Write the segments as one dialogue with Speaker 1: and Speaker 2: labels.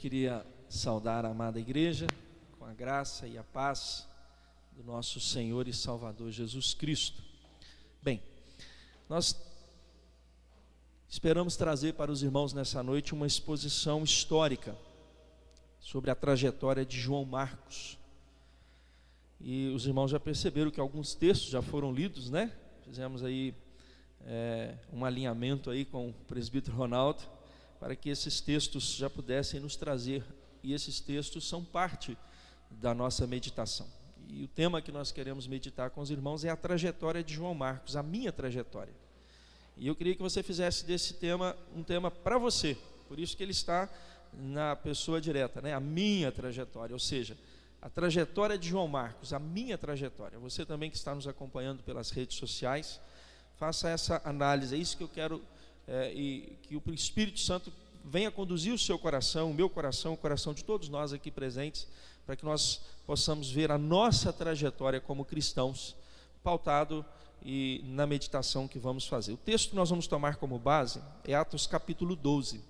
Speaker 1: queria saudar a amada igreja com a graça e a paz do nosso Senhor e Salvador Jesus Cristo. Bem, nós esperamos trazer para os irmãos nessa noite uma exposição histórica sobre a trajetória de João Marcos. E os irmãos já perceberam que alguns textos já foram lidos, né? Fizemos aí um alinhamento aí com o presbítero Ronaldo, para que esses textos já pudessem nos trazer, e esses textos são parte da nossa meditação. E o tema que nós queremos meditar com os irmãos é a trajetória de João Marcos, a minha trajetória. E eu queria que você fizesse desse tema um tema para você, por isso que ele está na pessoa direta, né? A minha trajetória, ou seja, a trajetória de João Marcos, a minha trajetória. Você também que está nos acompanhando pelas redes sociais, faça essa análise, é isso que eu quero, e que o Espírito Santo venha conduzir o seu coração, o meu coração, o coração de todos nós aqui presentes, para que nós possamos ver a nossa trajetória como cristãos, pautado e na meditação que vamos fazer. O texto que nós vamos tomar como base é Atos capítulo 12,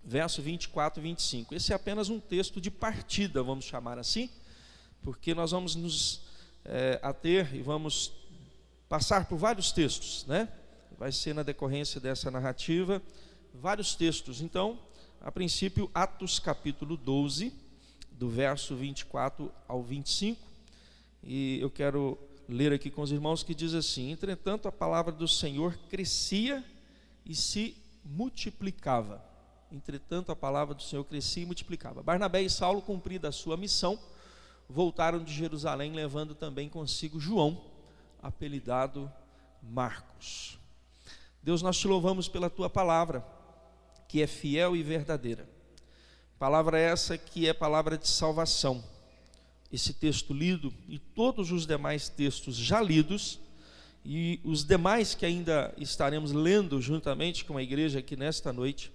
Speaker 1: verso 24 e 25. Esse é apenas um texto de partida, vamos chamar assim, porque nós vamos nos ater e vamos passar por vários textos, né? Vai ser na decorrência dessa narrativa, vários textos. Então, a princípio, Atos capítulo 12, do verso 24 ao 25, e eu quero ler aqui com os irmãos que diz assim: entretanto a palavra do Senhor crescia e se multiplicava. Entretanto a palavra do Senhor crescia e multiplicava. Barnabé e Saulo, cumprida a sua missão, voltaram de Jerusalém, levando também consigo João, apelidado Marcos. Deus, nós te louvamos pela tua palavra, que é fiel e verdadeira. Palavra essa que é palavra de salvação. Esse texto lido e todos os demais textos já lidos, e os demais que ainda estaremos lendo juntamente com a igreja aqui nesta noite,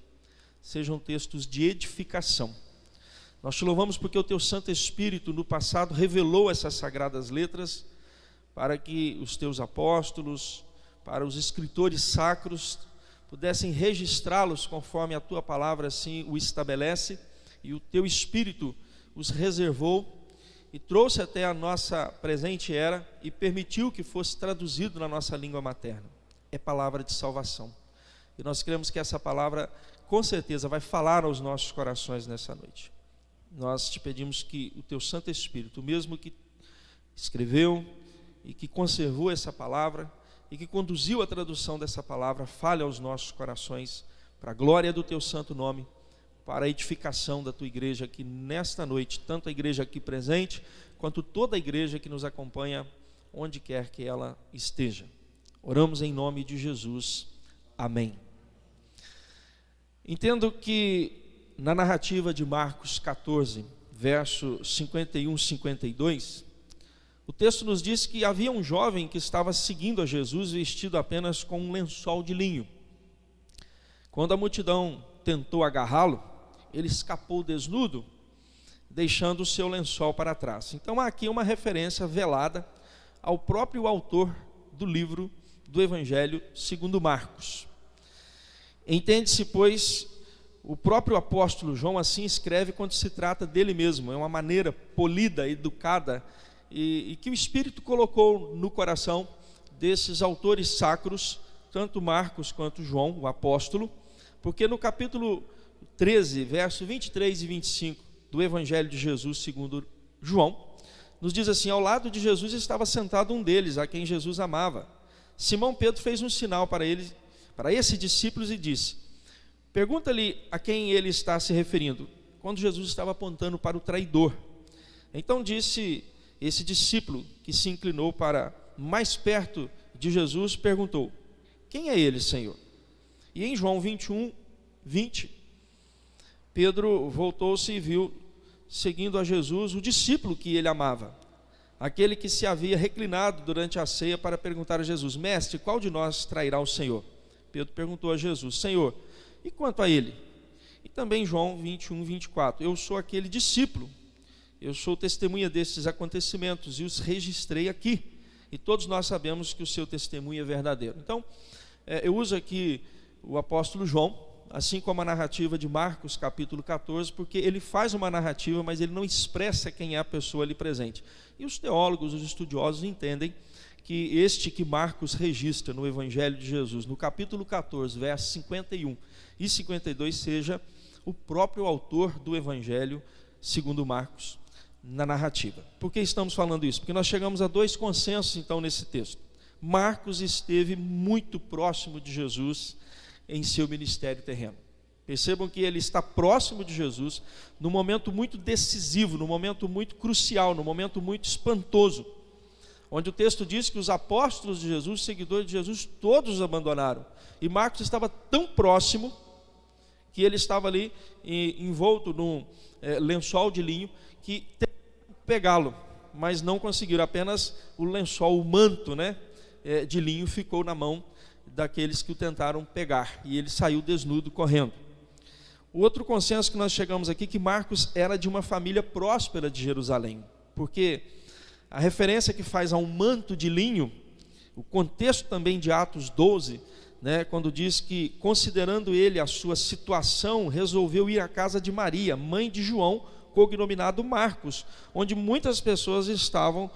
Speaker 1: sejam textos de edificação. Nós te louvamos porque o teu Santo Espírito no passado revelou essas sagradas letras para que os teus apóstolos, para os escritores sacros, pudessem registrá-los conforme a tua palavra assim o estabelece, e o teu Espírito os reservou e trouxe até a nossa presente era e permitiu que fosse traduzido na nossa língua materna. É palavra de salvação, e nós cremos que essa palavra com certeza vai falar aos nossos corações nessa noite. Nós te pedimos que o teu Santo Espírito, o mesmo que escreveu e que conservou essa palavra e que conduziu a tradução dessa palavra, fale aos nossos corações, para a glória do teu santo nome, para a edificação da tua igreja aqui nesta noite, tanto a igreja aqui presente, quanto toda a igreja que nos acompanha, onde quer que ela esteja. Oramos em nome de Jesus. Amém. Entendo que na narrativa de Marcos 14, verso 51 e 52, o texto nos diz que havia um jovem que estava seguindo a Jesus vestido apenas com um lençol de linho. Quando a multidão tentou agarrá-lo, ele escapou desnudo, deixando o seu lençol para trás. Então há aqui uma referência velada ao próprio autor do livro do Evangelho segundo Marcos. Entende-se, pois, o próprio apóstolo João assim escreve quando se trata dele mesmo. É uma maneira polida, educada, e que o Espírito colocou no coração desses autores sacros, tanto Marcos quanto João, o apóstolo, porque no capítulo 13, verso 23 e 25 do Evangelho de Jesus segundo João, nos diz assim: ao lado de Jesus estava sentado um deles, a quem Jesus amava. Simão Pedro fez um sinal para ele, para esse discípulo, e disse: pergunta-lhe a quem ele está se referindo, quando Jesus estava apontando para o traidor. Então disse esse discípulo, que se inclinou para mais perto de Jesus, perguntou: quem é ele, Senhor? E em João 21, 20, Pedro voltou-se e viu, seguindo a Jesus, o discípulo que ele amava, aquele que se havia reclinado durante a ceia para perguntar a Jesus: mestre, qual de nós trairá o Senhor? Pedro perguntou a Jesus: Senhor, e quanto a ele? E também João 21, 24, eu sou aquele discípulo, eu sou testemunha desses acontecimentos e os registrei aqui, e todos nós sabemos que o seu testemunho é verdadeiro. Então, eu uso aqui o apóstolo João, assim como a narrativa de Marcos capítulo 14, porque ele faz uma narrativa, mas ele não expressa quem é a pessoa ali presente. E os teólogos, os estudiosos entendem que este que Marcos registra no Evangelho de Jesus, no capítulo 14, versos 51 e 52, seja o próprio autor do Evangelho segundo Marcos na narrativa. Por que estamos falando isso? Porque nós chegamos a dois consensos então nesse texto. Marcos esteve muito próximo de Jesus em seu ministério terreno. Percebam que ele está próximo de Jesus num momento muito decisivo, num momento muito crucial, num momento muito espantoso, onde o texto diz que os apóstolos de Jesus, seguidores de Jesus, todos os abandonaram. E Marcos estava tão próximo que ele estava ali envolto num lençol de linho, que tentaram pegá-lo, mas não conseguiram. Apenas o lençol, o manto, de linho ficou na mão daqueles que o tentaram pegar, e ele saiu desnudo correndo. O outro consenso que nós chegamos aqui, que Marcos era de uma família próspera de Jerusalém, porque a referência que faz a um manto de linho, o contexto também de Atos 12, quando diz que, considerando ele a sua situação, resolveu ir à casa de Maria, mãe de João, cognominado Marcos, onde muitas pessoas estavam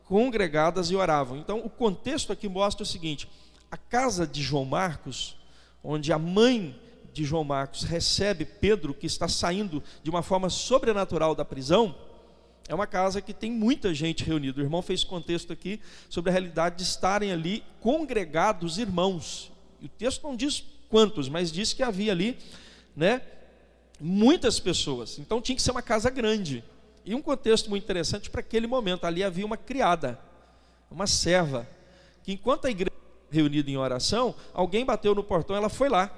Speaker 1: congregadas e oravam. Então, o contexto aqui mostra o seguinte: a casa de João Marcos, onde a mãe de João Marcos recebe Pedro, que está saindo de uma forma sobrenatural da prisão, é uma casa que tem muita gente reunida. O irmão fez contexto aqui sobre a realidade de estarem ali congregados irmãos. E o texto não diz quantos, mas diz que havia ali, muitas pessoas. Então tinha que ser uma casa grande. E um contexto muito interessante para aquele momento: ali havia uma criada, uma serva, que enquanto a igreja reunida em oração, alguém bateu no portão, ela foi lá.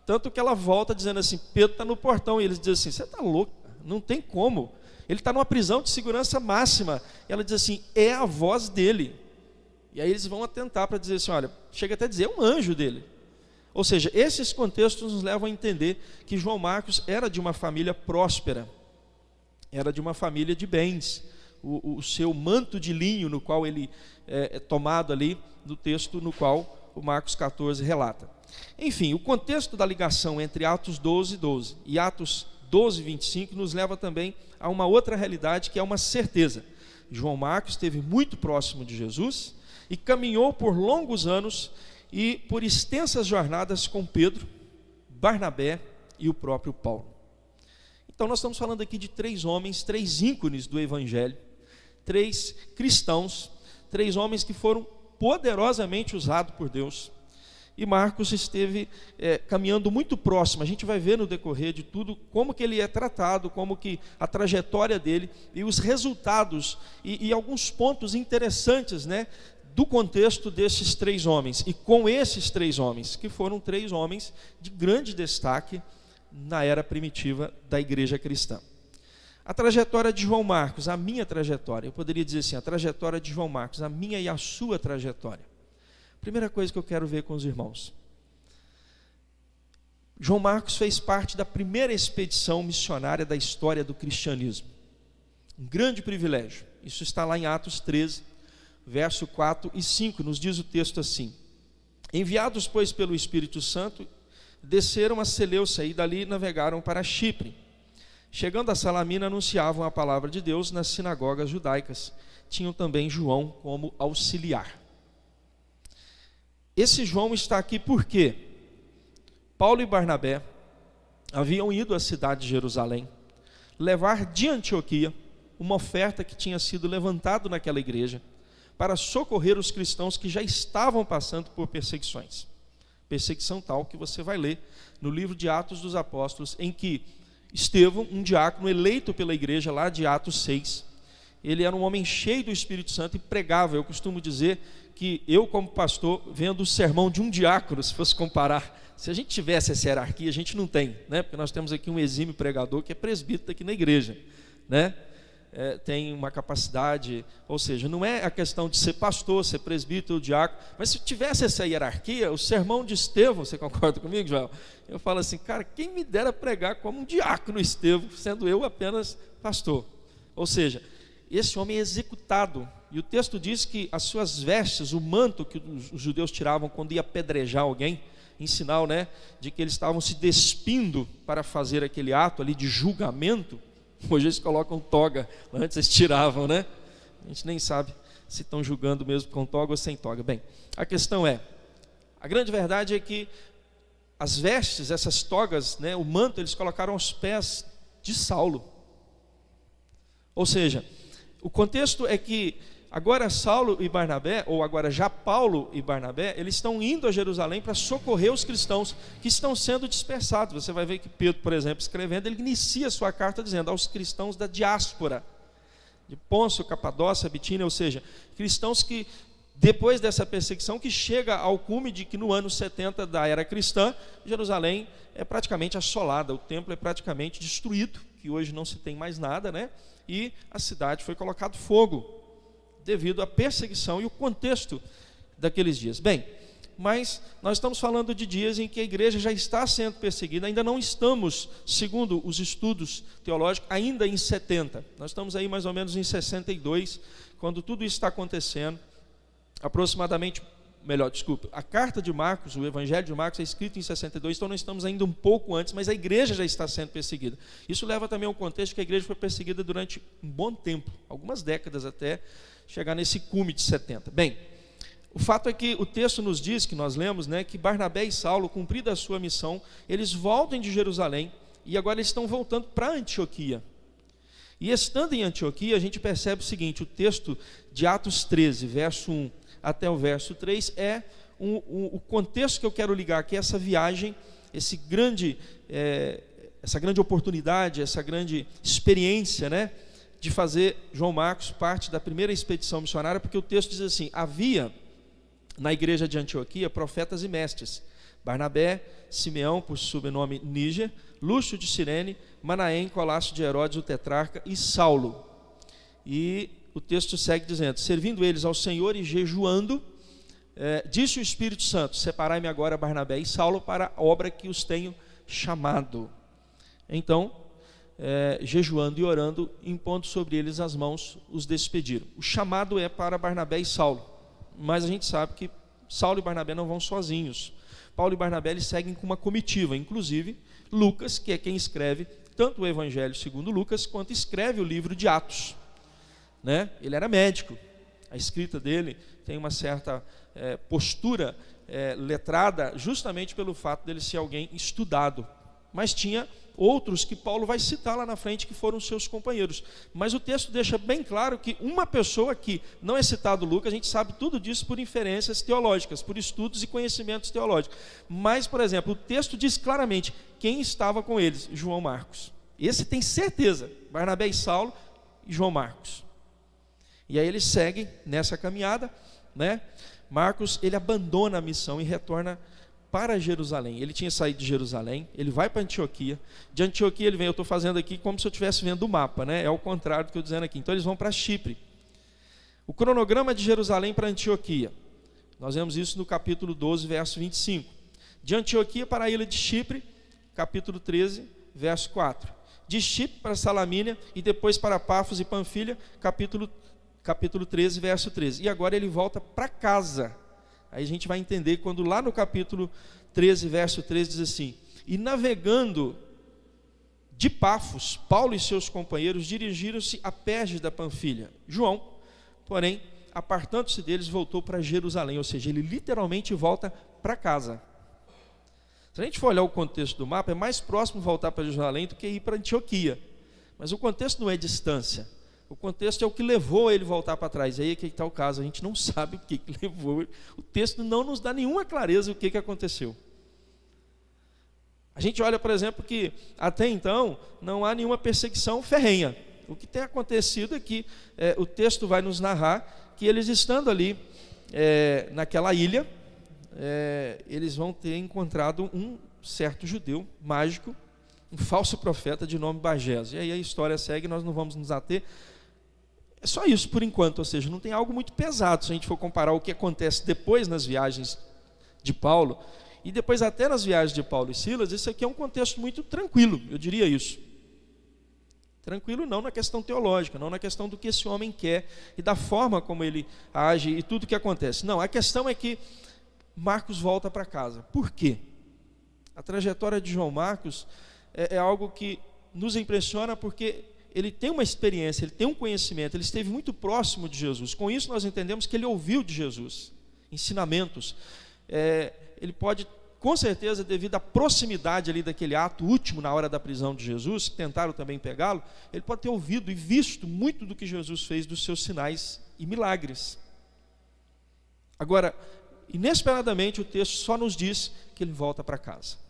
Speaker 1: Tanto que ela volta dizendo assim: Pedro está no portão. E eles dizem assim: você está louco? Não tem como. Ele está numa prisão de segurança máxima. E ela diz assim: é a voz dele. E aí eles vão atentar para dizer assim: olha, chega até a dizer, é um anjo dele. Ou seja, esses contextos nos levam a entender que João Marcos era de uma família próspera, era de uma família de bens. O seu manto de linho, no qual ele é tomado ali no texto no qual o Marcos 14 relata. Enfim, o contexto da ligação entre Atos 12:12 e Atos 12:25 nos leva também a uma outra realidade, que é uma certeza. João Marcos esteve muito próximo de Jesus e caminhou por longos anos e por extensas jornadas com Pedro, Barnabé e o próprio Paulo. Então nós estamos falando aqui de três homens, três ícones do Evangelho, três cristãos, três homens que foram poderosamente usados por Deus. E Marcos esteve caminhando muito próximo. A gente vai ver no decorrer de tudo como que ele é tratado, como que a trajetória dele e os resultados e alguns pontos interessantes, do contexto desses três homens. E com esses três homens, que foram três homens de grande destaque na era primitiva da igreja cristã. A trajetória de João Marcos, a minha trajetória, eu poderia dizer assim, a trajetória de João Marcos, a minha e a sua trajetória. Primeira coisa que eu quero ver com os irmãos: João Marcos fez parte da primeira expedição missionária da história do cristianismo. Um grande privilégio. Isso está lá em Atos 13, verso 4 e 5, nos diz o texto assim: enviados, pois, pelo Espírito Santo, desceram a Seleucia e dali navegaram para Chipre. Chegando a Salamina, anunciavam a palavra de Deus nas sinagogas judaicas. Tinham também João como auxiliar. Esse João está aqui porque Paulo e Barnabé haviam ido à cidade de Jerusalém levar de Antioquia uma oferta que tinha sido levantada naquela igreja para socorrer os cristãos que já estavam passando por perseguições. Perseguição tal que você vai ler no livro de Atos dos Apóstolos, em que Estevão, um diácono eleito pela igreja lá de Atos 6, ele era um homem cheio do Espírito Santo e pregava. Eu costumo dizer que eu, como pastor, vendo o sermão de um diácono, se fosse comparar, se a gente tivesse essa hierarquia, a gente não tem, porque nós temos aqui um exímio pregador que é presbítero aqui na igreja, tem uma capacidade, ou seja, não é a questão de ser pastor, ser presbítero ou diácono, mas se tivesse essa hierarquia, o sermão de Estevão, você concorda comigo, Joel? Eu falo assim, cara, quem me dera pregar como um diácono Estevão, sendo eu apenas pastor. Ou seja, esse homem é executado, e o texto diz que as suas vestes, o manto que os judeus tiravam quando ia apedrejar alguém, em sinal, né, de que eles estavam se despindo para fazer aquele ato ali de julgamento. Hoje eles colocam toga, antes eles tiravam, né? A gente nem sabe se estão julgando mesmo com toga ou sem toga. Bem, a questão é, a grande verdade é que as vestes, essas togas, né, o manto, eles colocaram aos pés de Saulo. Ou seja, o contexto é que agora Saulo e Barnabé, ou agora já Paulo e Barnabé, eles estão indo a Jerusalém para socorrer os cristãos que estão sendo dispersados. Você vai ver que Pedro, por exemplo, escrevendo, ele inicia sua carta dizendo aos cristãos da diáspora, de Pôncio, Capadócia, Bitínia, ou seja, cristãos que depois dessa perseguição, que chega ao cume de que no ano 70 da era cristã, Jerusalém é praticamente assolada, o templo é praticamente destruído, que hoje não se tem mais nada, né? E a cidade foi colocado fogo, devido à perseguição e o contexto daqueles dias. Bem, mas nós estamos falando de dias em que a igreja já está sendo perseguida, ainda não estamos, segundo os estudos teológicos, ainda em 70. Nós estamos aí mais ou menos em 62, quando tudo isso está acontecendo, aproximadamente, a carta de Marcos, o Evangelho de Marcos é escrito em 62, então nós estamos ainda um pouco antes, mas a igreja já está sendo perseguida. Isso leva também ao contexto que a igreja foi perseguida durante um bom tempo, algumas décadas até chegar nesse cume de 70. Bem, o fato é que o texto nos diz, que nós lemos, né, que Barnabé e Saulo, cumprida a sua missão, eles voltam de Jerusalém e agora eles estão voltando para Antioquia. E estando em Antioquia, a gente percebe o seguinte, o texto de Atos 13, verso 1 até o verso 3, é o contexto que eu quero ligar aqui, essa viagem, essa grande oportunidade, essa grande experiência, né, de fazer João Marcos parte da primeira expedição missionária, porque o texto diz assim, havia na igreja de Antioquia profetas e mestres, Barnabé, Simeão, por sobrenome Níger, Lúcio de Cirene, Manaém, Colácio de Herodes, o tetrarca, e Saulo. E o texto segue dizendo, servindo eles ao Senhor e jejuando, disse o Espírito Santo, separai-me agora Barnabé e Saulo para a obra que os tenho chamado. Então, jejuando e orando, impondo sobre eles as mãos, os despediram. O chamado é para Barnabé e Saulo, mas a gente sabe que Saulo e Barnabé não vão sozinhos. Paulo e Barnabé eles seguem com uma comitiva, inclusive Lucas, que é quem escreve tanto o Evangelho segundo Lucas, quanto escreve o livro de Atos, né? Ele era médico, a escrita dele tem uma certa postura letrada, justamente pelo fato dele ser alguém estudado, mas tinha outros que Paulo vai citar lá na frente, que foram seus companheiros. Mas o texto deixa bem claro que uma pessoa aqui, não é citado Lucas, a gente sabe tudo disso por inferências teológicas, por estudos e conhecimentos teológicos. Mas, por exemplo, o texto diz claramente quem estava com eles, João Marcos. Esse tem certeza, Barnabé e Saulo e João Marcos. E aí eles seguem nessa caminhada, né? Marcos, ele abandona a missão e retorna para Jerusalém. Ele tinha saído de Jerusalém, ele vai para Antioquia. De Antioquia ele vem, eu estou fazendo aqui como se eu estivesse vendo o mapa, né? É o contrário do que eu estou dizendo aqui. Então eles vão para Chipre. O cronograma de Jerusalém para Antioquia, nós vemos isso no capítulo 12, verso 25. De Antioquia para a ilha de Chipre, capítulo 13, verso 4. De Chipre para Salamínia e depois para Pafos e Panfilha, capítulo 13, verso 13. E agora ele volta para casa. Aí a gente vai entender quando lá no capítulo 13, verso 13 diz assim, e navegando de Pafos, Paulo e seus companheiros dirigiram-se a Perge da Panfilha. João, porém, apartando-se deles, voltou para Jerusalém, ou seja, ele literalmente volta para casa. Se a gente for olhar o contexto do mapa, é mais próximo voltar para Jerusalém do que ir para Antioquia. Mas o contexto não é distância. O contexto é o que levou ele a voltar para trás. Aí é que está o caso, a gente não sabe o que levou. O texto não nos dá nenhuma clareza do que aconteceu. A gente olha, por exemplo, que até então não há nenhuma perseguição ferrenha. O que tem acontecido é que o texto vai nos narrar que eles estando ali naquela ilha, eles vão ter encontrado um certo judeu mágico, um falso profeta de nome Bagés. E aí a história segue, nós não vamos nos ater. É só isso por enquanto, ou seja, não tem algo muito pesado se a gente for comparar o que acontece depois nas viagens de Paulo e depois até nas viagens de Paulo e Silas. Isso aqui é um contexto muito tranquilo, eu diria isso. Tranquilo não na questão teológica, não na questão do que esse homem quer e da forma como ele age e tudo o que acontece. Não, a questão é que Marcos volta para casa. Por quê? A trajetória de João Marcos é algo que nos impressiona porque ele tem uma experiência, ele tem um conhecimento, ele esteve muito próximo de Jesus. Com isso nós entendemos que ele ouviu de Jesus ensinamentos. Ele pode, com certeza, devido à proximidade ali daquele ato último na hora da prisão de Jesus, que tentaram também pegá-lo, ele pode ter ouvido e visto muito do que Jesus fez, dos seus sinais e milagres. Agora, inesperadamente o texto só nos diz que ele volta para casa.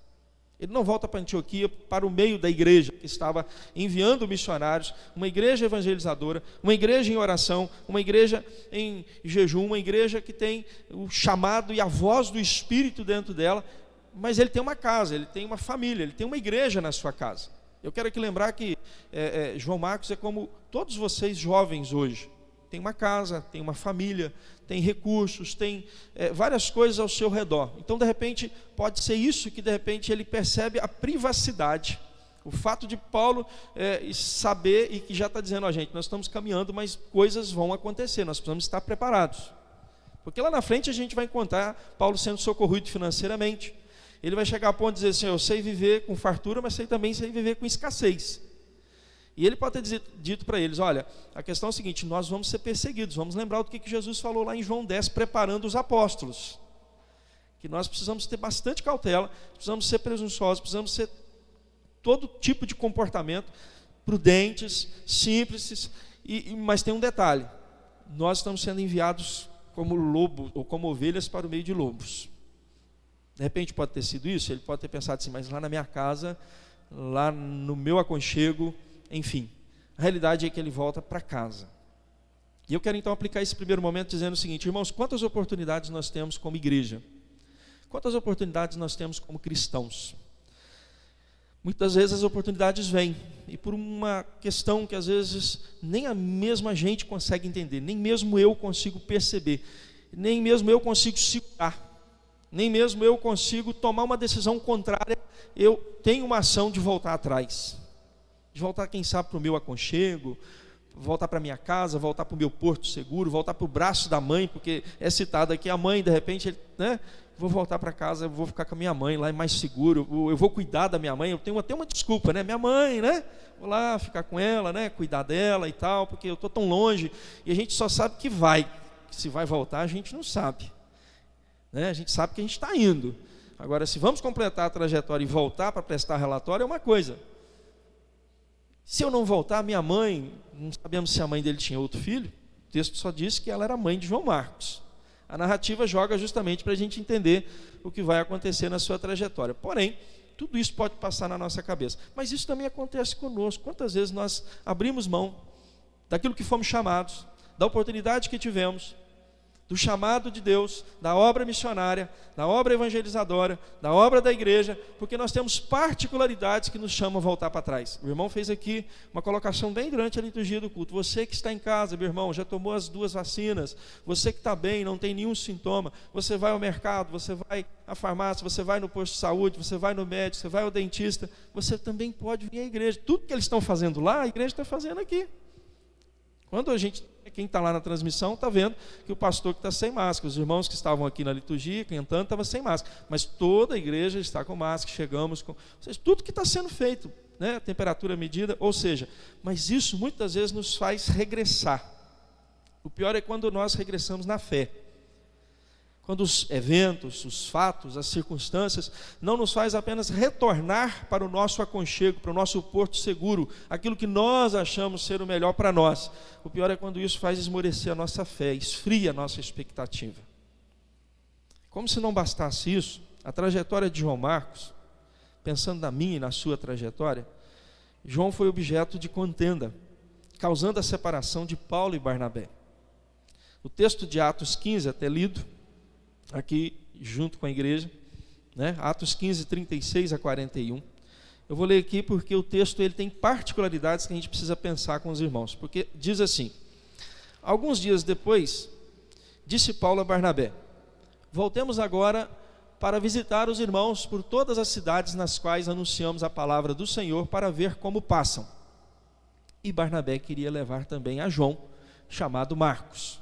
Speaker 1: Ele não volta para Antioquia, para o meio da igreja que estava enviando missionários, uma igreja evangelizadora, uma igreja em oração, uma igreja em jejum, uma igreja que tem o chamado e a voz do Espírito dentro dela, mas ele tem uma casa, ele tem uma família, ele tem uma igreja na sua casa. Eu quero aqui lembrar que João Marcos é como todos vocês jovens hoje. Tem uma casa, tem uma família, tem recursos, tem várias coisas ao seu redor. Então, de repente, pode ser isso que, de repente, ele percebe a privacidade. O fato de Paulo saber e que já está dizendo, gente, nós estamos caminhando, mas coisas vão acontecer, nós precisamos estar preparados. Porque lá na frente a gente vai encontrar Paulo sendo socorrido financeiramente. Ele vai chegar a ponto de dizer assim, eu sei viver com fartura, mas também sei viver com escassez. E ele pode ter dito para eles, olha, a questão é a seguinte, nós vamos ser perseguidos, vamos lembrar do que Jesus falou lá em João 10, preparando os apóstolos, que nós precisamos ter bastante cautela, precisamos ser presunçosos, precisamos ser todo tipo de comportamento, prudentes, simples, mas tem um detalhe, nós estamos sendo enviados como lobo, ou como ovelhas para o meio de lobos. De repente pode ter sido isso, ele pode ter pensado assim, mas lá na minha casa, lá no meu aconchego, enfim, a realidade é que ele volta para casa. E eu quero então aplicar esse primeiro momento dizendo o seguinte, irmãos, quantas oportunidades nós temos como igreja? Quantas oportunidades nós temos como cristãos? Muitas vezes as oportunidades vêm, e por uma questão que às vezes nem a mesma gente consegue entender, nem mesmo eu consigo perceber, nem mesmo eu consigo segurar, nem mesmo eu consigo tomar uma decisão contrária, eu tenho uma ação de voltar atrás. De voltar, quem sabe, para o meu aconchego, voltar para a minha casa, voltar para o meu porto seguro, voltar para o braço da mãe, porque é citado aqui, a mãe, de repente, vou voltar para casa, eu vou ficar com a minha mãe lá, é mais seguro, eu vou cuidar da minha mãe, eu tenho até uma desculpa, minha mãe, vou lá ficar com ela, cuidar dela e tal, porque eu estou tão longe, e a gente só sabe que se vai voltar, a gente não sabe, a gente sabe que a gente está indo, agora, se vamos completar a trajetória e voltar para prestar relatório, é uma coisa. Se eu não voltar, minha mãe, não sabemos se a mãe dele tinha outro filho, o texto só diz que ela era mãe de João Marcos. A narrativa joga justamente para a gente entender o que vai acontecer na sua trajetória. Porém, tudo isso pode passar na nossa cabeça. Mas isso também acontece conosco. Quantas vezes nós abrimos mão daquilo que fomos chamados, da oportunidade que tivemos, do chamado de Deus, da obra missionária, da obra evangelizadora, da obra da igreja, porque nós temos particularidades que nos chamam a voltar para trás. O irmão fez aqui uma colocação bem durante a liturgia do culto. Você que está em casa, meu irmão, já tomou as 2 vacinas, você que está bem, não tem nenhum sintoma, você vai ao mercado, você vai à farmácia, você vai no posto de saúde, você vai no médico, você vai ao dentista, você também pode vir à igreja. Tudo que eles estão fazendo lá, a igreja está fazendo aqui. Quando quem está lá na transmissão está vendo que o pastor que está sem máscara, os irmãos que estavam aqui na liturgia, cantando, estavam sem máscara, mas toda a igreja está com máscara, chegamos com... Ou seja, tudo que está sendo feito, a temperatura medida, ou seja, mas isso muitas vezes nos faz regressar. O pior é quando nós regressamos na fé. Quando os eventos, os fatos, as circunstâncias não nos faz apenas retornar para o nosso aconchego, para o nosso porto seguro, aquilo que nós achamos ser o melhor para nós. O pior é quando isso faz esmorecer a nossa fé, esfria a nossa expectativa. Como se não bastasse isso, a trajetória de João Marcos, pensando na minha e na sua trajetória, João foi objeto de contenda, causando a separação de Paulo e Barnabé. O texto de Atos 15, até lido, aqui junto com a igreja, Atos 15, 36 a 41. Eu vou ler aqui porque o texto ele tem particularidades que a gente precisa pensar com os irmãos, porque diz assim: alguns dias depois, disse Paulo a Barnabé: voltemos agora para visitar os irmãos por todas as cidades nas quais anunciamos a palavra do Senhor, para ver como passam. E Barnabé queria levar também a João, chamado Marcos.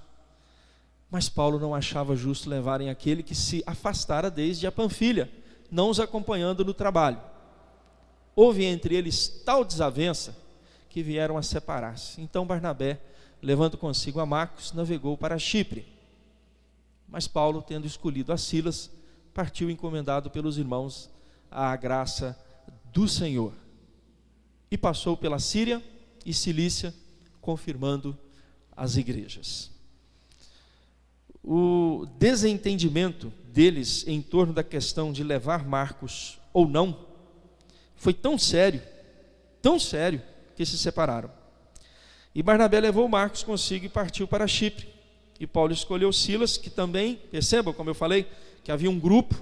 Speaker 1: Mas Paulo não achava justo levarem aquele que se afastara desde a Panfilha, não os acompanhando no trabalho. Houve entre eles tal desavença que vieram a separar-se. Então Barnabé, levando consigo a Marcos, navegou para Chipre. Mas Paulo, tendo escolhido a Silas, partiu encomendado pelos irmãos à graça do Senhor. E passou pela Síria e Cilícia, confirmando as igrejas. O desentendimento deles em torno da questão de levar Marcos ou não, foi tão sério, que se separaram. E Barnabé levou Marcos consigo e partiu para Chipre. E Paulo escolheu Silas, que também, percebam como eu falei, que havia um grupo,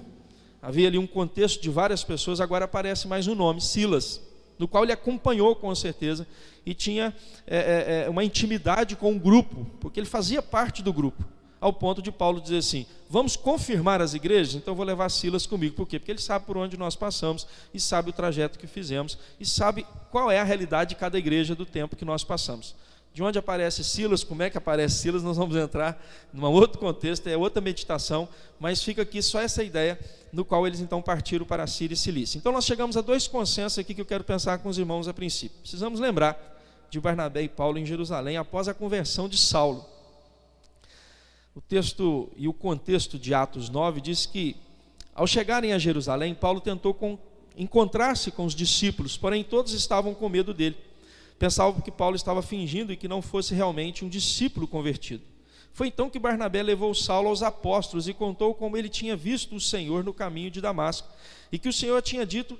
Speaker 1: havia ali um contexto de várias pessoas, agora aparece mais um nome, Silas, no qual ele acompanhou com certeza, e tinha uma intimidade com o grupo, porque ele fazia parte do grupo, ao ponto de Paulo dizer assim, vamos confirmar as igrejas? Então eu vou levar Silas comigo. Por quê? Porque ele sabe por onde nós passamos, e sabe o trajeto que fizemos, e sabe qual é a realidade de cada igreja do tempo que nós passamos. De onde aparece Silas, como é que aparece Silas, nós vamos entrar num outro contexto, é outra meditação, mas fica aqui só essa ideia, no qual eles então partiram para a Síria e Cilícia. Então nós chegamos a dois consensos aqui que eu quero pensar com os irmãos a princípio. Precisamos lembrar de Barnabé e Paulo em Jerusalém, após a conversão de Saulo. O texto e o contexto de Atos 9 diz que, ao chegarem a Jerusalém, Paulo tentou encontrar-se com os discípulos, porém todos estavam com medo dele. Pensavam que Paulo estava fingindo e que não fosse realmente um discípulo convertido. Foi então que Barnabé levou Saulo aos apóstolos e contou como ele tinha visto o Senhor no caminho de Damasco, e que o Senhor tinha dito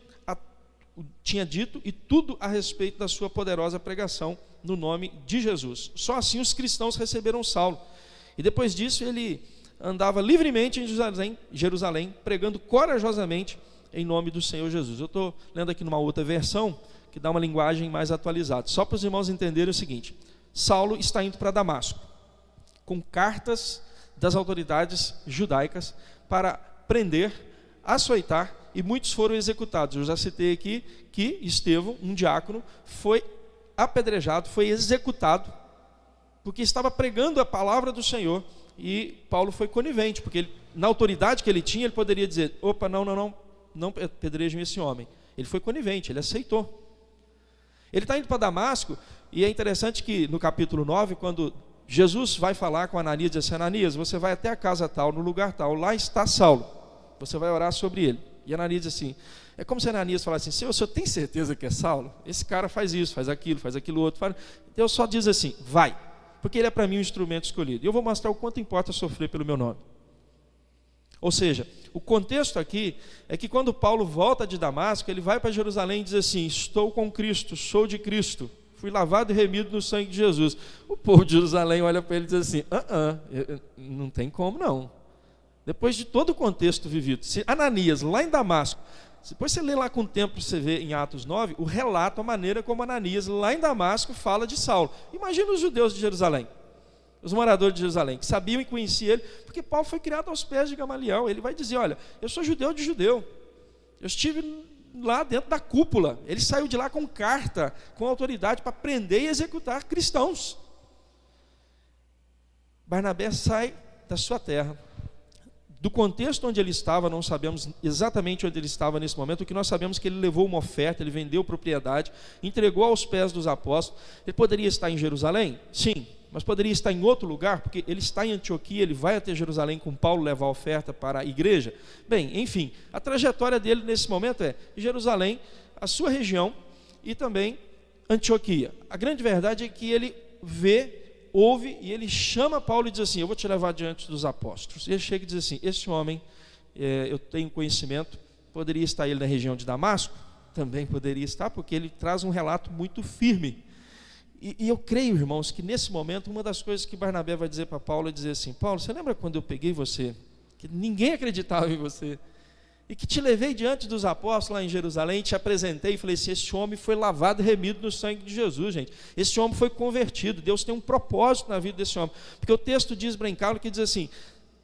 Speaker 1: e tudo a respeito da sua poderosa pregação no nome de Jesus. Só assim os cristãos receberam Saulo. E depois disso ele andava livremente em Jerusalém, pregando corajosamente em nome do Senhor Jesus. Eu estou lendo aqui numa outra versão, que dá uma linguagem mais atualizada. Só para os irmãos entenderem o seguinte: Saulo está indo para Damasco, com cartas das autoridades judaicas para prender, açoitar, e muitos foram executados. Eu já citei aqui que Estevão, um diácono, foi apedrejado, foi executado, porque estava pregando a palavra do Senhor, e Paulo foi conivente, porque ele, na autoridade que ele tinha, ele poderia dizer, opa, não apedrejem esse homem. Ele foi conivente, ele aceitou. Ele está indo para Damasco, e é interessante que no capítulo 9, quando Jesus vai falar com Ananias, diz assim, Ananias, você vai até a casa tal, no lugar tal, lá está Saulo, você vai orar sobre ele. E Ananias diz assim, é como se Ananias falasse assim, Senhor, o senhor tem certeza que é Saulo? Esse cara faz isso, faz aquilo outro. Deus só diz assim, vai, porque ele é para mim um instrumento escolhido. E eu vou mostrar o quanto importa sofrer pelo meu nome. Ou seja, o contexto aqui é que quando Paulo volta de Damasco, ele vai para Jerusalém e diz assim, estou com Cristo, sou de Cristo, fui lavado e remido no sangue de Jesus. O povo de Jerusalém olha para ele e diz assim, não tem como não. Depois de todo o contexto vivido, se Ananias, lá em Damasco, depois você lê lá com o tempo, você vê em Atos 9, o relato, a maneira como Ananias, lá em Damasco, fala de Saulo. Imagina os judeus de Jerusalém, os moradores de Jerusalém, que sabiam e conheciam ele, porque Paulo foi criado aos pés de Gamaliel. Ele vai dizer, olha, eu sou judeu de judeu, eu estive lá dentro da cúpula, ele saiu de lá com carta, com autoridade para prender e executar cristãos. Barnabé sai da sua terra, do contexto onde ele estava, não sabemos exatamente onde ele estava nesse momento. O que nós sabemos é que ele levou uma oferta, ele vendeu propriedade, entregou aos pés dos apóstolos. Ele poderia estar em Jerusalém? Sim, mas poderia estar em outro lugar, porque ele está em Antioquia, ele vai até Jerusalém com Paulo levar a oferta para a igreja. Bem, enfim, a trajetória dele nesse momento é Jerusalém, a sua região e também Antioquia. A grande verdade é que ele ouve e ele chama Paulo e diz assim, eu vou te levar diante dos apóstolos. E ele chega e diz assim, esse homem, eu tenho conhecimento, poderia estar ele na região de Damasco? Também poderia estar, porque ele traz um relato muito firme. E eu creio, irmãos, que nesse momento, uma das coisas que Barnabé vai dizer para Paulo é dizer assim, Paulo, você lembra quando eu peguei você, que ninguém acreditava em você, e que te levei diante dos apóstolos lá em Jerusalém, te apresentei e falei assim, esse homem foi lavado e remido no sangue de Jesus, gente. Esse homem foi convertido, Deus tem um propósito na vida desse homem. Porque o texto diz, brincando, que diz assim,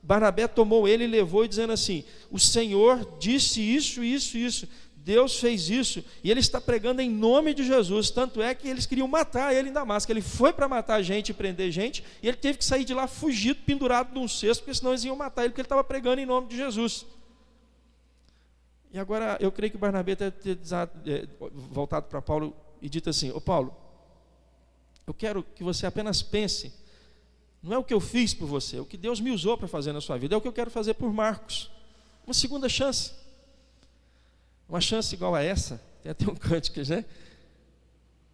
Speaker 1: Barnabé tomou ele e levou, e dizendo assim, o Senhor disse isso, Deus fez isso, e ele está pregando em nome de Jesus, tanto é que eles queriam matar ele em Damasco. Ele foi para matar gente e prender gente, e ele teve que sair de lá fugido, pendurado num cesto, porque senão eles iam matar ele, porque ele estava pregando em nome de Jesus. E agora, eu creio que Barnabé deve ter voltado para Paulo e dito assim: ô Paulo, eu quero que você apenas pense, não é o que eu fiz por você, é o que Deus me usou para fazer na sua vida, é o que eu quero fazer por Marcos. Uma segunda chance. Uma chance igual a essa, tem até um cântico, né?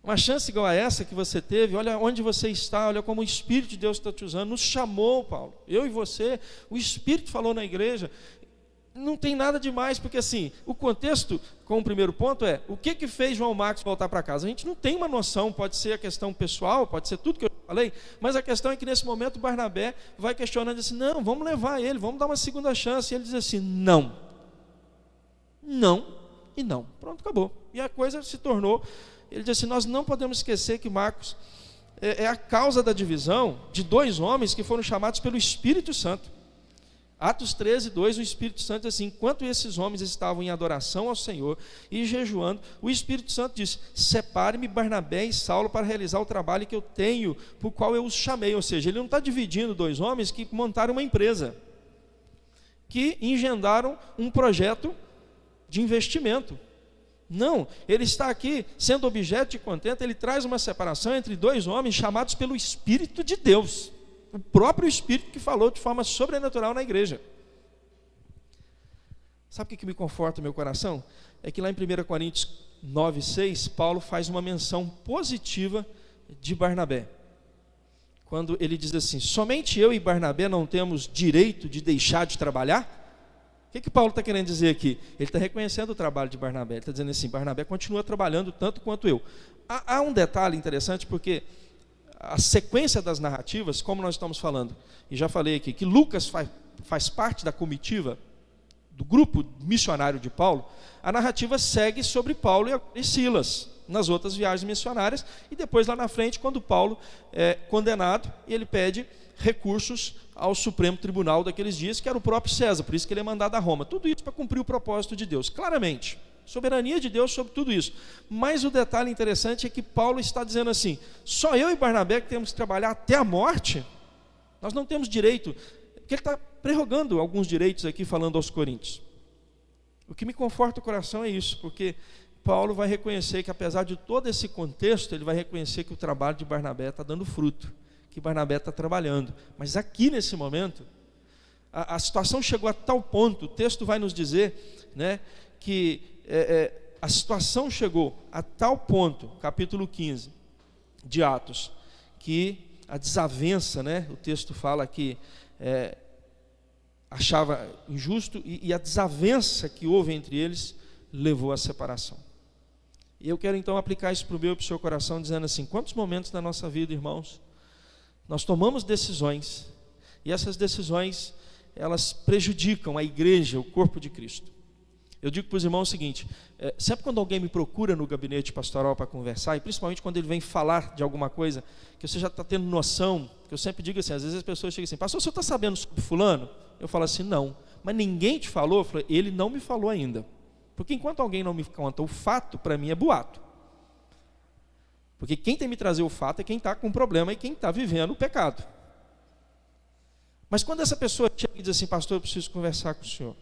Speaker 1: Uma chance igual a essa que você teve, olha onde você está, olha como o Espírito de Deus está te usando, nos chamou, Paulo, eu e você, o Espírito falou na igreja. Não tem nada demais, porque assim, o contexto, com o primeiro ponto é, o que fez João Marcos voltar para casa? A gente não tem uma noção, pode ser a questão pessoal, pode ser tudo que eu falei, mas a questão é que nesse momento Barnabé vai questionando assim, não, vamos levar ele, vamos dar uma segunda chance, e ele diz assim, não e não, pronto, acabou, e a coisa se tornou, ele diz assim, nós não podemos esquecer que Marcos é a causa da divisão de dois homens que foram chamados pelo Espírito Santo. Atos 13, 2, o Espírito Santo diz assim, enquanto esses homens estavam em adoração ao Senhor e jejuando, o Espírito Santo disse, separe-me Barnabé e Saulo para realizar o trabalho que eu tenho, por qual eu os chamei. Ou seja, ele não está dividindo dois homens que montaram uma empresa, que engendraram um projeto de investimento. Não, ele está aqui sendo objeto de contento, ele traz uma separação entre dois homens chamados pelo Espírito de Deus. O próprio Espírito que falou de forma sobrenatural na igreja. Sabe o que me conforta o meu coração? É que lá em 1 Coríntios 9, 6, Paulo faz uma menção positiva de Barnabé. Quando ele diz assim, somente eu e Barnabé não temos direito de deixar de trabalhar? O que Paulo está querendo dizer aqui? Ele está reconhecendo o trabalho de Barnabé. Ele está dizendo assim, Barnabé continua trabalhando tanto quanto eu. Há um detalhe interessante, porque a sequência das narrativas, como nós estamos falando, e já falei aqui, que Lucas faz parte da comitiva, do grupo missionário de Paulo, a narrativa segue sobre Paulo e Silas, nas outras viagens missionárias, e depois lá na frente, quando Paulo é condenado, e ele pede recursos ao Supremo Tribunal daqueles dias, que era o próprio César, por isso que ele é mandado a Roma. Tudo isso para cumprir o propósito de Deus, claramente. Soberania de Deus sobre tudo isso. Mas o detalhe interessante é que Paulo está dizendo assim, só eu e Barnabé que temos que trabalhar até a morte? Nós não temos direito, porque ele está prerrogando alguns direitos aqui falando aos coríntios. O que me conforta o coração é isso, porque Paulo vai reconhecer que apesar de todo esse contexto, ele vai reconhecer que o trabalho de Barnabé está dando fruto, que Barnabé está trabalhando. Mas aqui nesse momento, a situação chegou a tal ponto, o texto vai nos dizer, né, que a situação chegou a tal ponto, capítulo 15 de Atos, que a desavença, né, o texto fala que achava injusto, e a desavença que houve entre eles levou à separação. E eu quero então aplicar isso para o meu e para o seu coração, dizendo assim, quantos momentos da nossa vida, irmãos, nós tomamos decisões, e essas decisões, elas prejudicam a igreja, o corpo de Cristo. Eu digo para os irmãos o seguinte, sempre quando alguém me procura no gabinete pastoral para conversar, e principalmente quando ele vem falar de alguma coisa, que você já está tendo noção, que eu sempre digo assim, às vezes as pessoas chegam assim, pastor, você está sabendo sobre fulano? Eu falo assim, não, mas ninguém te falou? Eu falo, ele não me falou ainda, porque enquanto alguém não me conta o fato, para mim é boato, porque quem tem que me trazer o fato é quem está com o problema e quem está vivendo o pecado. Mas quando essa pessoa chega e diz assim, pastor, eu preciso conversar com o senhor,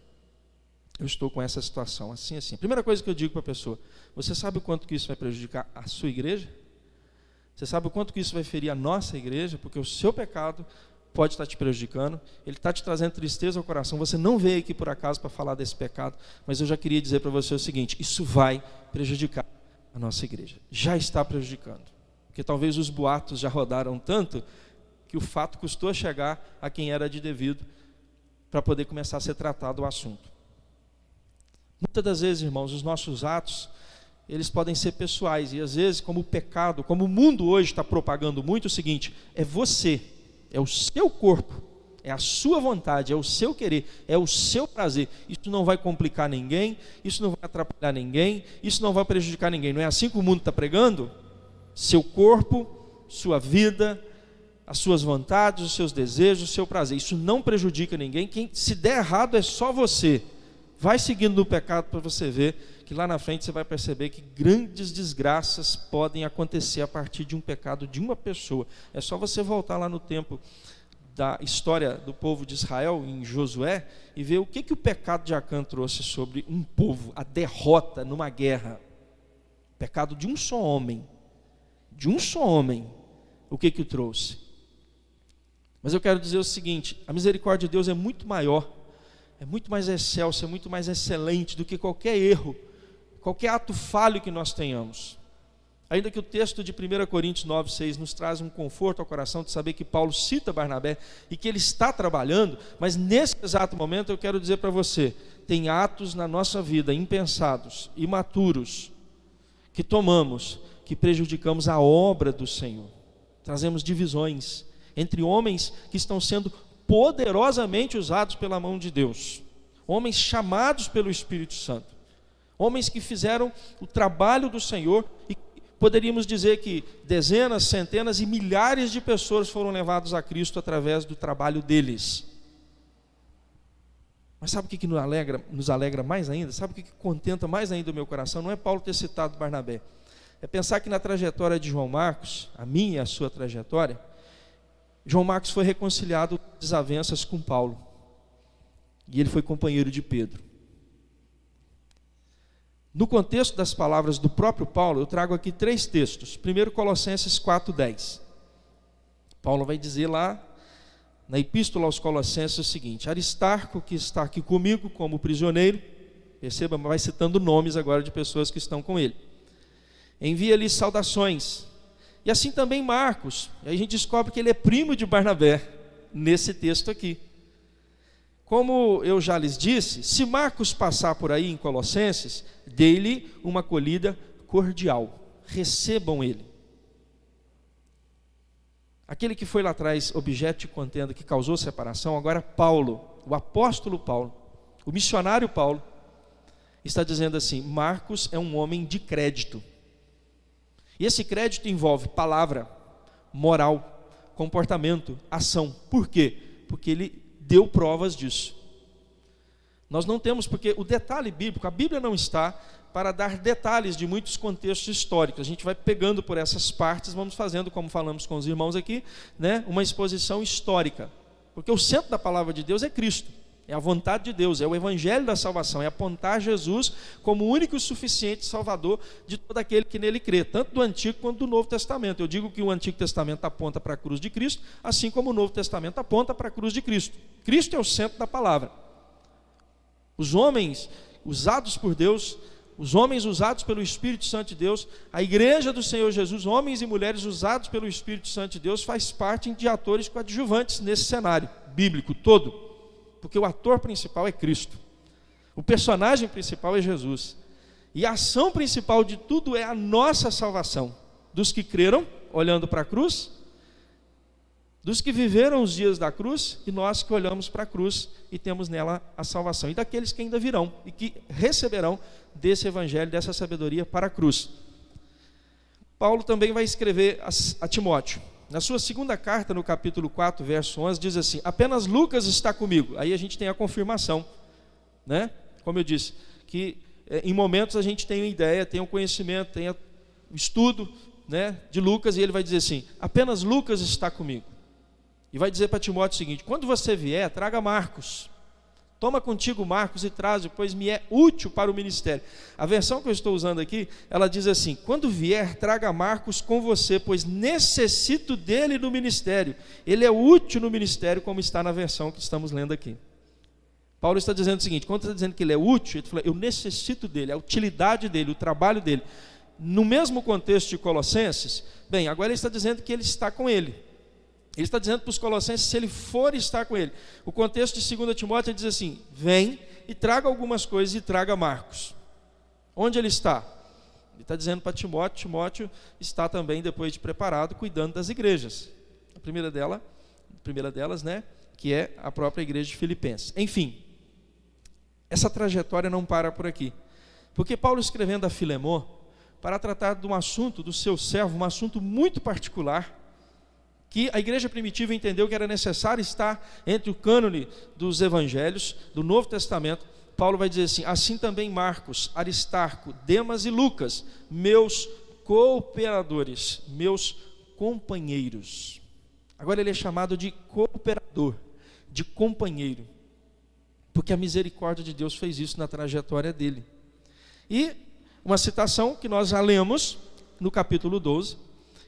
Speaker 1: eu estou com essa situação, assim, assim. A primeira coisa que eu digo para a pessoa, você sabe o quanto que isso vai prejudicar a sua igreja? Você sabe o quanto que isso vai ferir a nossa igreja? Porque o seu pecado pode estar te prejudicando, ele está te trazendo tristeza ao coração, você não veio aqui por acaso para falar desse pecado, mas eu já queria dizer para você o seguinte, isso vai prejudicar a nossa igreja, já está prejudicando, porque talvez os boatos já rodaram tanto, que o fato custou a chegar a quem era de devido, para poder começar a ser tratado o assunto. Muitas das vezes, irmãos, os nossos atos, eles podem ser pessoais, e às vezes, como o pecado, como o mundo hoje está propagando muito, é o seguinte, é você, é o seu corpo, é a sua vontade, é o seu querer, é o seu prazer, isso não vai complicar ninguém, isso não vai atrapalhar ninguém, isso não vai prejudicar ninguém, não é assim que o mundo está pregando? Seu corpo, sua vida, as suas vontades, os seus desejos, o seu prazer, isso não prejudica ninguém, quem se der errado é só você. Vai seguindo no pecado para você ver que lá na frente você vai perceber que grandes desgraças podem acontecer a partir de um pecado de uma pessoa. É só você voltar lá no tempo da história do povo de Israel, em Josué, e ver o que o pecado de Acã trouxe sobre um povo, a derrota numa guerra. Pecado de um só homem. De um só homem. O que o trouxe? Mas eu quero dizer o seguinte: a misericórdia de Deus é muito maior, é muito mais excelsa, é muito mais excelente do que qualquer erro, qualquer ato falho que nós tenhamos. Ainda que o texto de 1 Coríntios 9,6 nos traz um conforto ao coração de saber que Paulo cita Barnabé e que ele está trabalhando, mas nesse exato momento eu quero dizer para você, tem atos na nossa vida impensados, imaturos, que tomamos, que prejudicamos a obra do Senhor. Trazemos divisões entre homens que estão sendo poderosamente usados pela mão de Deus, homens chamados pelo Espírito Santo, homens que fizeram o trabalho do Senhor, e poderíamos dizer que dezenas, centenas e milhares de pessoas foram levados a Cristo através do trabalho deles. Mas sabe o que nos alegra mais ainda? Sabe o que contenta mais ainda o meu coração? Não é Paulo ter citado Barnabé, é pensar que na trajetória de João Marcos, a minha e a sua trajetória, João Marcos foi reconciliado com desavenças com Paulo, e ele foi companheiro de Pedro. No contexto das palavras do próprio Paulo, eu trago aqui 3 textos. Primeiro, Colossenses 4,10. Paulo vai dizer lá, na epístola aos Colossenses, o seguinte: Aristarco, que está aqui comigo como prisioneiro, perceba, vai citando nomes agora de pessoas que estão com ele, envia-lhe saudações. E assim também Marcos, e aí a gente descobre que ele é primo de Barnabé, nesse texto aqui. Como eu já lhes disse, se Marcos passar por aí em Colossenses, dê-lhe uma acolhida cordial, recebam ele. Aquele que foi lá atrás objeto de contenda, que causou separação, agora Paulo, o apóstolo Paulo, o missionário Paulo, está dizendo assim: Marcos é um homem de crédito. E esse crédito envolve palavra, moral, comportamento, ação. Por quê? Porque ele deu provas disso. Nós não temos, porque o detalhe bíblico, a Bíblia não está para dar detalhes de muitos contextos históricos. A gente vai pegando por essas partes, vamos fazendo, como falamos com os irmãos aqui, né, uma exposição histórica. Porque o centro da palavra de Deus é Cristo. É a vontade de Deus, é o evangelho da salvação, é apontar Jesus como o único e suficiente salvador de todo aquele que nele crê, tanto do Antigo quanto do Novo Testamento. Eu digo que o Antigo Testamento aponta para a cruz de Cristo, assim como o Novo Testamento aponta para a cruz de Cristo. Cristo é o centro da palavra. Os homens usados por Deus, os homens usados pelo Espírito Santo de Deus, a igreja do Senhor Jesus, homens e mulheres usados pelo Espírito Santo de Deus, faz parte de atores coadjuvantes nesse cenário bíblico todo. Porque o ator principal é Cristo, o personagem principal é Jesus, e a ação principal de tudo é a nossa salvação, dos que creram, olhando para a cruz, dos que viveram os dias da cruz, e nós que olhamos para a cruz e temos nela a salvação, e daqueles que ainda virão, e que receberão desse evangelho, dessa sabedoria para a cruz. Paulo também vai escrever a Timóteo. Na sua segunda carta, no capítulo 4, verso 11, diz assim: apenas Lucas está comigo. Aí a gente tem a confirmação, né? Como eu disse, que em momentos a gente tem uma ideia, tem um conhecimento, tem o estudo, né, de Lucas, e ele vai dizer assim: apenas Lucas está comigo. E vai dizer para Timóteo o seguinte: quando você vier, traga Marcos. Toma contigo Marcos e traz, pois me é útil para o ministério. A versão que eu estou usando aqui, ela diz assim: quando vier, traga Marcos com você, pois necessito dele no ministério. Ele é útil no ministério, como está na versão que estamos lendo aqui. Paulo está dizendo o seguinte: quando está dizendo que ele é útil, ele fala, eu necessito dele, a utilidade dele, o trabalho dele. No mesmo contexto de Colossenses, bem, agora ele está dizendo que ele está com ele. Ele está dizendo para os Colossenses, se ele for estar com ele. O contexto de 2 Timóteo ele diz assim: vem e traga algumas coisas e traga Marcos. Onde ele está? Ele está dizendo para Timóteo, Timóteo está também, depois de preparado, cuidando das igrejas. A primeira delas, né, que é a própria igreja de Filipenses. Enfim, essa trajetória não para por aqui. Porque Paulo, escrevendo a Filemon, para tratar de um assunto do seu servo, um assunto muito particular, que a igreja primitiva entendeu que era necessário estar entre o cânone dos evangelhos, do Novo Testamento, Paulo vai dizer assim: assim também Marcos, Aristarco, Demas e Lucas, meus cooperadores, meus companheiros. Agora ele é chamado de cooperador, de companheiro, porque a misericórdia de Deus fez isso na trajetória dele. E uma citação que nós já lemos no capítulo 12,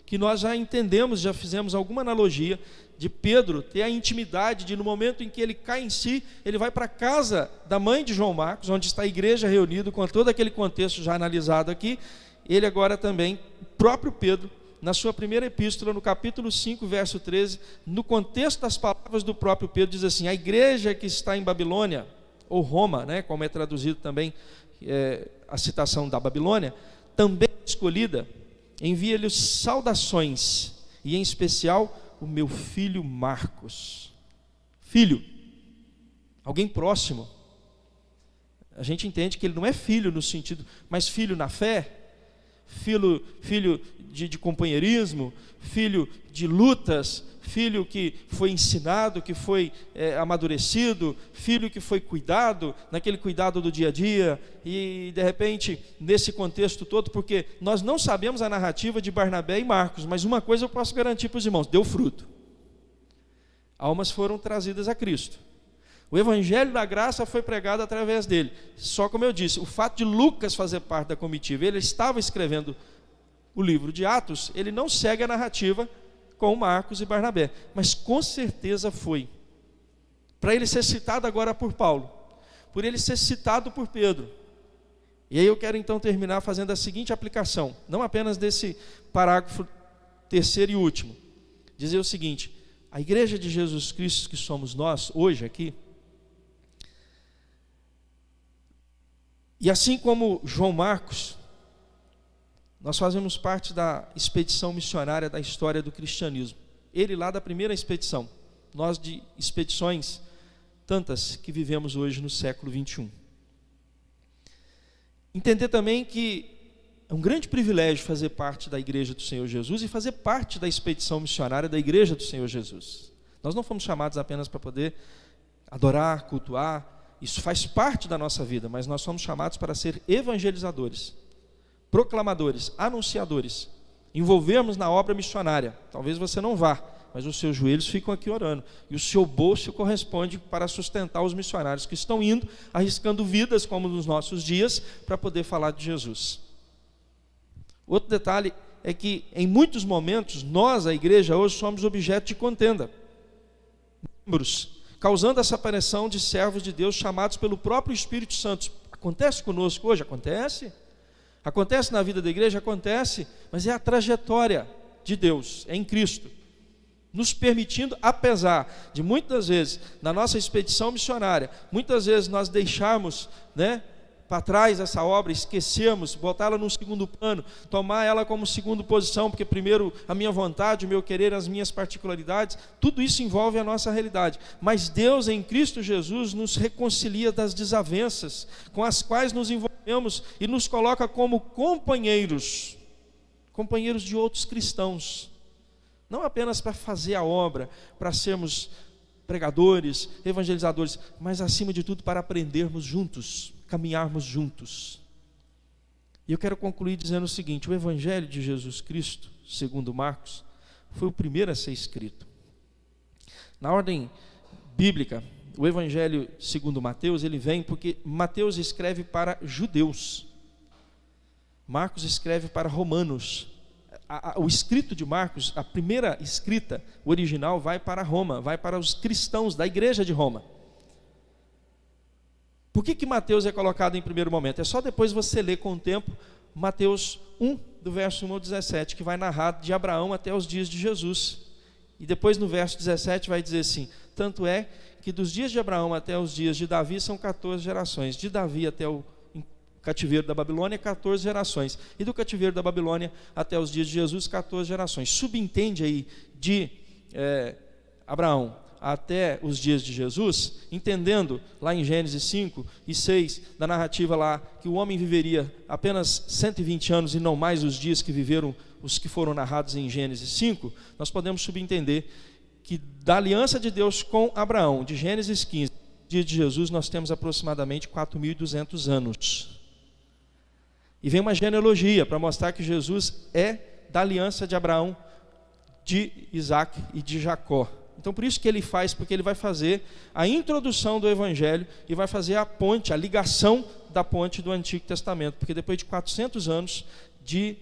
Speaker 1: que nós já entendemos, já fizemos alguma analogia de Pedro ter a intimidade de, no momento em que ele cai em si, ele vai para a casa da mãe de João Marcos, onde está a igreja reunida, com todo aquele contexto já analisado aqui. Ele agora também, o próprio Pedro, na sua primeira epístola, no capítulo 5, verso 13, no contexto das palavras do próprio Pedro, diz assim: a igreja que está em Babilônia, ou Roma, né, como é traduzido também a citação da Babilônia, também escolhida, envia-lhe saudações, e em especial o meu filho Marcos. Filho, alguém próximo. A gente entende que ele não é filho no sentido, mas filho na fé, filho de companheirismo, filho de lutas, filho que foi ensinado, que foi amadurecido, filho que foi cuidado, naquele cuidado do dia a dia, e de repente, nesse contexto todo, porque nós não sabemos a narrativa de Barnabé e Marcos, mas uma coisa eu posso garantir para os irmãos: deu fruto. Almas foram trazidas a Cristo. O evangelho da graça foi pregado através dele. Só como eu disse, o fato de Lucas fazer parte da comitiva, ele estava escrevendo o livro de Atos, ele não segue a narrativa com Marcos e Barnabé, mas com certeza foi. Para ele ser citado agora por Paulo, por ele ser citado por Pedro. E aí eu quero então terminar fazendo a seguinte aplicação, não apenas desse parágrafo terceiro e último, dizer o seguinte: a igreja de Jesus Cristo que somos nós, hoje aqui, e assim como João Marcos, nós fazemos parte da expedição missionária da história do cristianismo. Ele lá da primeira expedição, nós de expedições tantas que vivemos hoje no século 21. Entender também que é um grande privilégio fazer parte da igreja do Senhor Jesus e fazer parte da expedição missionária da igreja do Senhor Jesus. Nós não fomos chamados apenas para poder adorar, cultuar, isso faz parte da nossa vida, mas nós somos chamados para ser evangelizadores, proclamadores, anunciadores, envolvermos na obra missionária. Talvez você não vá, mas os seus joelhos ficam aqui orando, e o seu bolso corresponde para sustentar os missionários que estão indo, arriscando vidas como nos nossos dias, para poder falar de Jesus. Outro detalhe é que em muitos momentos, nós, a igreja hoje, somos objeto de contenda, membros, causando essa aparição de servos de Deus chamados pelo próprio Espírito Santo. Acontece conosco hoje? Acontece. Acontece na vida da igreja? Acontece, mas é a trajetória de Deus, é em Cristo, nos permitindo, apesar de muitas vezes, na nossa expedição missionária, muitas vezes nós deixarmos, para trás essa obra, esquecermos, botá-la num segundo plano, tomar ela como segunda posição, porque primeiro a minha vontade, o meu querer, as minhas particularidades, tudo isso envolve a nossa realidade. Mas Deus em Cristo Jesus nos reconcilia das desavenças com as quais nos envolvemos e nos coloca como companheiros de outros cristãos, não apenas para fazer a obra, para sermos pregadores, evangelizadores, mas acima de tudo para aprendermos juntos, caminharmos juntos. E eu quero concluir dizendo o seguinte: o evangelho de Jesus Cristo, segundo Marcos, foi o primeiro a ser escrito. Na ordem bíblica, o evangelho segundo Mateus, ele vem porque Mateus escreve para judeus, Marcos escreve para romanos. O escrito de Marcos, a primeira escrita, o original, vai para Roma, vai para os cristãos da igreja de Roma. Por que Mateus é colocado em primeiro momento? É só depois você ler com o tempo Mateus 1, do verso 1 ao 17, que vai narrar de Abraão até os dias de Jesus. E depois no verso 17 vai dizer assim: tanto é que dos dias de Abraão até os dias de Davi são 14 gerações, de Davi até o cativeiro da Babilônia, 14 gerações, e do cativeiro da Babilônia até os dias de Jesus, 14 gerações. Subentende aí de Abraão até os dias de Jesus, entendendo lá em Gênesis 5 e 6, da narrativa lá, que o homem viveria apenas 120 anos e não mais os dias que viveram os que foram narrados em Gênesis 5, nós podemos subentender que da aliança de Deus com Abraão, de Gênesis 15 dia de Jesus nós temos aproximadamente 4.200 anos. E vem uma genealogia para mostrar que Jesus é da aliança de Abraão, de Isaac e de Jacó. Então por isso que ele faz, porque ele vai fazer a introdução do Evangelho e vai fazer a ponte, a ligação da ponte do Antigo Testamento, porque depois de 400 anos de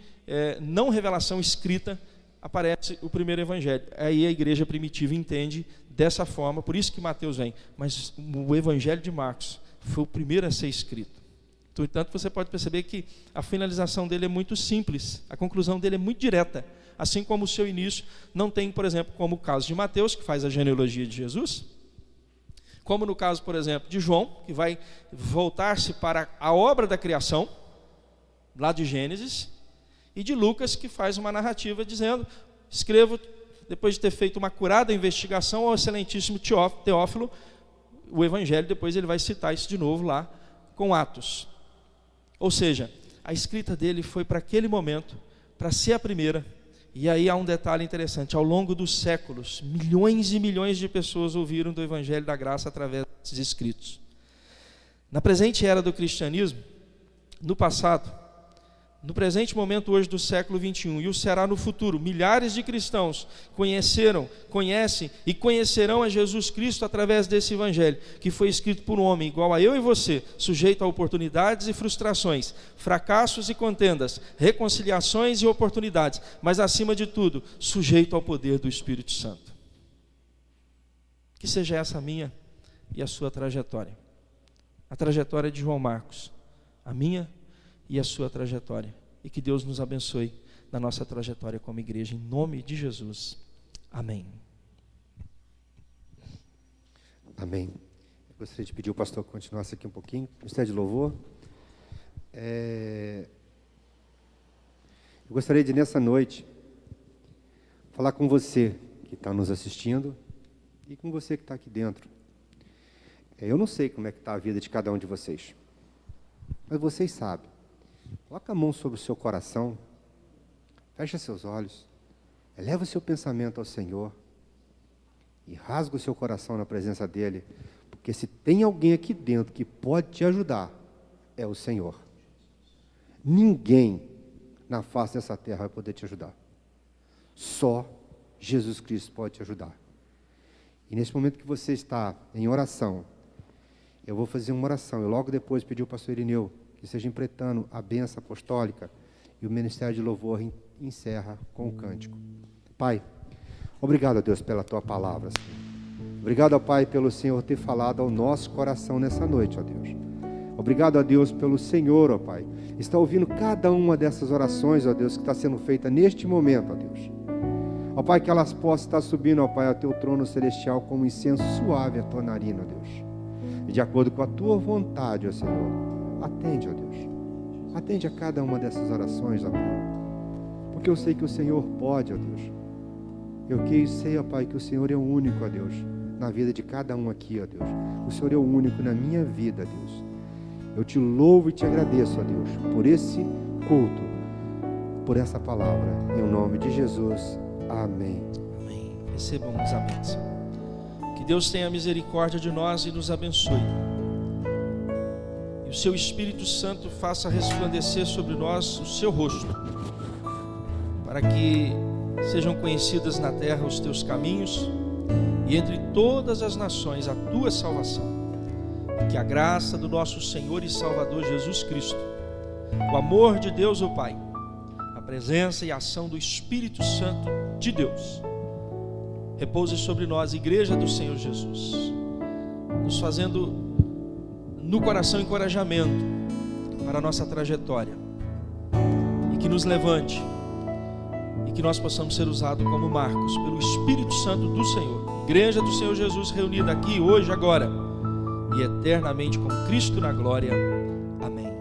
Speaker 1: não revelação escrita, aparece o primeiro Evangelho. Aí a igreja primitiva entende dessa forma, por isso que Mateus vem. Mas o Evangelho de Marcos foi o primeiro a ser escrito. No entanto, você pode perceber que a finalização dele é muito simples, a conclusão dele é muito direta, assim como o seu início não tem, por exemplo, como o caso de Mateus, que faz a genealogia de Jesus, como no caso, por exemplo, de João, que vai voltar-se para a obra da criação, lá de Gênesis, e de Lucas, que faz uma narrativa dizendo: escrevo, depois de ter feito uma curada investigação ao excelentíssimo Teófilo, o Evangelho, depois ele vai citar isso de novo lá com Atos. Ou seja, a escrita dele foi para aquele momento, para ser a primeira. E aí há um detalhe interessante: ao longo dos séculos, milhões e milhões de pessoas ouviram do Evangelho da Graça através desses escritos. Na presente era do cristianismo, no passado, no presente momento hoje do século 21, e o será no futuro, milhares de cristãos conhecem e conhecerão a Jesus Cristo através desse Evangelho, que foi escrito por um homem igual a eu e você, sujeito a oportunidades e frustrações, fracassos e contendas, reconciliações e oportunidades, mas acima de tudo, sujeito ao poder do Espírito Santo. Que seja essa a minha e a sua trajetória, a trajetória de João Marcos, a minha e a sua trajetória, e que Deus nos abençoe na nossa trajetória como igreja, em nome de Jesus, amém.
Speaker 2: Amém. Eu gostaria de pedir ao pastor que continuasse aqui um pouquinho, ministério de louvor. Eu gostaria de, nessa noite, falar com você que está nos assistindo e com você que está aqui dentro. Eu não sei como é que está a vida de cada um de vocês, mas vocês sabem. Coloca a mão sobre o seu coração, fecha seus olhos, eleva o seu pensamento ao Senhor e rasga o seu coração na presença dEle, porque se tem alguém aqui dentro que pode te ajudar, é o Senhor. Ninguém na face dessa terra vai poder te ajudar. Só Jesus Cristo pode te ajudar. E nesse momento que você está em oração, eu vou fazer uma oração. Eu logo depois pedi ao pastor Irineu que seja empretando a bênção apostólica, e o ministério de louvor encerra com o cântico. Pai, obrigado a Deus pela tua palavra, Senhor. Obrigado, ó Pai, pelo Senhor ter falado ao nosso coração nessa noite, ó Deus. Obrigado a Deus pelo Senhor, ó Pai, está ouvindo cada uma dessas orações, ó Deus, que está sendo feita neste momento, ó Deus. Ó Pai, que elas possam estar subindo, ó Pai, ao teu trono celestial como incenso suave à tua narina, ó Deus. E de acordo com a tua vontade, ó Senhor, atende, ó Deus. Atende a cada uma dessas orações, ó Pai. Porque eu sei que o Senhor pode, ó Deus. Eu sei, ó Pai, que o Senhor é o único, ó Deus, na vida de cada um aqui, ó Deus. O Senhor é o único na minha vida, Deus. Eu te louvo e te agradeço, ó Deus, por esse culto, por essa palavra. Em nome de Jesus. Amém.
Speaker 1: Amém. Recebamos a bênção. Que Deus tenha misericórdia de nós e nos abençoe. O seu Espírito Santo faça resplandecer sobre nós o seu rosto, para que sejam conhecidas na terra os teus caminhos e entre todas as nações a tua salvação. E que a graça do nosso Senhor e Salvador Jesus Cristo, o amor de Deus o Pai, a presença e a ação do Espírito Santo de Deus, repouse sobre nós, igreja do Senhor Jesus, nos fazendo no coração encorajamento para a nossa trajetória, e que nos levante, e que nós possamos ser usados como marcos pelo Espírito Santo do Senhor, igreja do Senhor Jesus reunida aqui hoje, agora e eternamente com Cristo na glória. Amém.